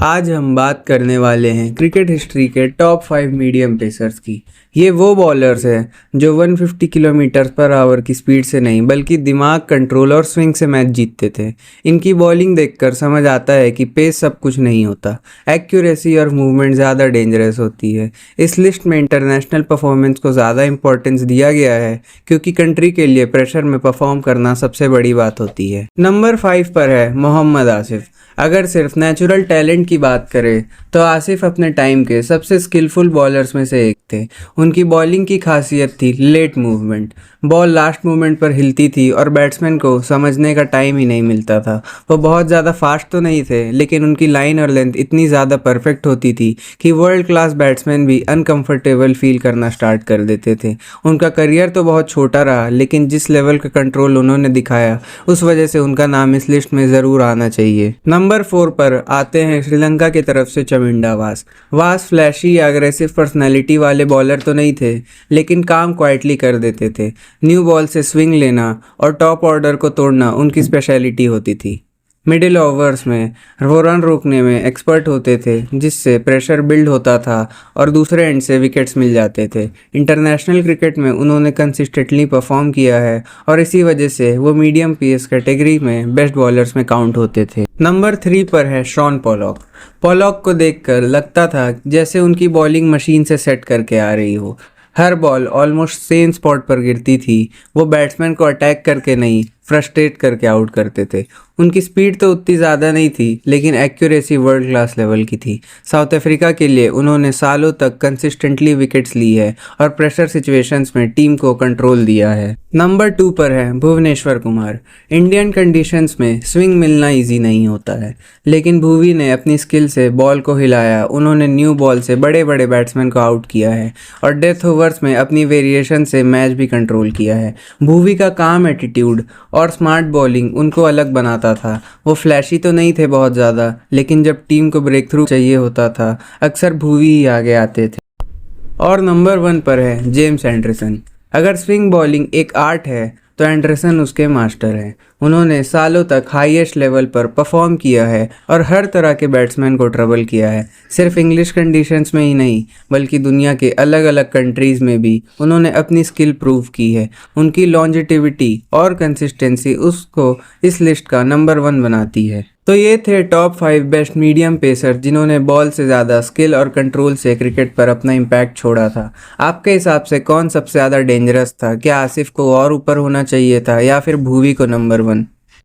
आज हम बात करने वाले हैं क्रिकेट हिस्ट्री के टॉप 5 मीडियम पेसर्स की। ये वो बॉलर्स हैं जो 150 किलोमीटर पर आवर की स्पीड से नहीं बल्कि दिमाग, कंट्रोल और स्विंग से मैच जीतते थे। इनकी बॉलिंग देखकर समझ आता है कि पेस सब कुछ नहीं होता, एक्यूरेसी और मूवमेंट ज़्यादा डेंजरस होती है। इस लिस्ट में इंटरनेशनल परफॉर्मेंस को ज़्यादा इंपॉर्टेंस दिया गया है क्योंकि कंट्री के लिए प्रेशर में परफॉर्म करना सबसे बड़ी बात होती है। नंबर 5 पर है मोहम्मद आसिफ। अगर सिर्फ नेचुरल टैलेंट की बात करें तो आसिफ अपने टाइम के सबसे स्किलफुल बॉलर्स में से एक थे। उनकी बॉलिंग की खासियत थी late movement. Ball last moment पर हिलती थी और बैट्समैन को समझने का टाइम ही नहीं मिलता था। वो बहुत ज़्यादा फास्ट तो नहीं थे, लेकिन उनकी लाइन और लेंथ इतनी ज़्यादा परफेक्ट होती थी कि वर्ल्ड क्लास बैट्समैन भी अनकंफर्टेबल फील करना स्टार्ट कर देते थे। उनका करियर तो बहुत छोटा रहा, लेकिन जिस लेवल का कंट्रोल उन्होंने दिखाया उस वजह से उनका नाम इस लिस्ट में ज़रूर आना चाहिए। नंबर 4 पर आते हैं श्रीलंका की तरफ से चमिंडा वास। वास फ्लैशी या अग्रेसिव पर्सनैलिटी वाले बॉलर तो नहीं थे, लेकिन काम क्वाइटली कर देते थे। न्यू बॉल से स्विंग लेना और टॉप ऑर्डर को तोड़ना उनकी स्पेशलिटी होती थी। मिडिल ओवर्स में वो रन रोकने में एक्सपर्ट होते थे, जिससे प्रेशर बिल्ड होता था और दूसरे एंड से विकेट्स मिल जाते थे। इंटरनेशनल क्रिकेट में उन्होंने कंसिस्टेंटली परफॉर्म किया है और इसी वजह से वो मीडियम पेस कैटेगरी में बेस्ट बॉलर्स में काउंट होते थे। नंबर 3 पर है शॉन पोलॉक। पोलॉक को देखकर लगता था जैसे उनकी बॉलिंग मशीन से सेट करके आ रही हो। हर बॉल ऑलमोस्ट सेम स्पॉट पर गिरती थी। वो बैट्समैन को अटैक करके नहीं, फ्रस्ट्रेट करके आउट करते थे। उनकी स्पीड तो उतनी ज़्यादा नहीं थी, लेकिन एक्यूरेसी वर्ल्ड क्लास लेवल की थी। साउथ अफ्रीका के लिए उन्होंने सालों तक कंसिस्टेंटली विकेट्स ली है और प्रेशर सिचुएशंस में टीम को कंट्रोल दिया है। नंबर 2 पर है भुवनेश्वर कुमार। इंडियन कंडीशंस में स्विंग मिलना इजी नहीं होता है, लेकिन भुवी ने अपनी स्किल से बॉल को हिलाया। उन्होंने न्यू बॉल से बड़े बड़े बैट्समैन को आउट किया है और डेथ ओवर्स में अपनी वेरिएशन से मैच भी कंट्रोल किया है। भुवी का काम एटीट्यूड और स्मार्ट बॉलिंग उनको अलग बनाता था। वो फ्लैशी तो नहीं थे बहुत ज़्यादा, लेकिन जब टीम को ब्रेक थ्रू चाहिए होता था अक्सर भुवी ही आगे आते थे। और नंबर 1 पर है जेम्स एंडरसन। अगर स्विंग बॉलिंग एक आर्ट है तो एंडरसन उसके मास्टर हैं। उन्होंने सालों तक हाईएस्ट लेवल पर परफॉर्म किया है और हर तरह के बैट्समैन को ट्रबल किया है। सिर्फ इंग्लिश कंडीशंस में ही नहीं, बल्कि दुनिया के अलग अलग कंट्रीज़ में भी उन्होंने अपनी स्किल प्रूव की है। उनकी लॉन्जेटिविटी और कंसिस्टेंसी उसको इस लिस्ट का नंबर 1 बनाती है। तो ये थे टॉप 5 बेस्ट मीडियम पेसर जिन्होंने बॉल से ज़्यादा स्किल और कंट्रोल से क्रिकेट पर अपना इम्पैक्ट छोड़ा था। आपके हिसाब से कौन सबसे ज़्यादा डेंजरस था? क्या आसिफ को और ऊपर होना चाहिए था या फिर भुवी को नंबर 1?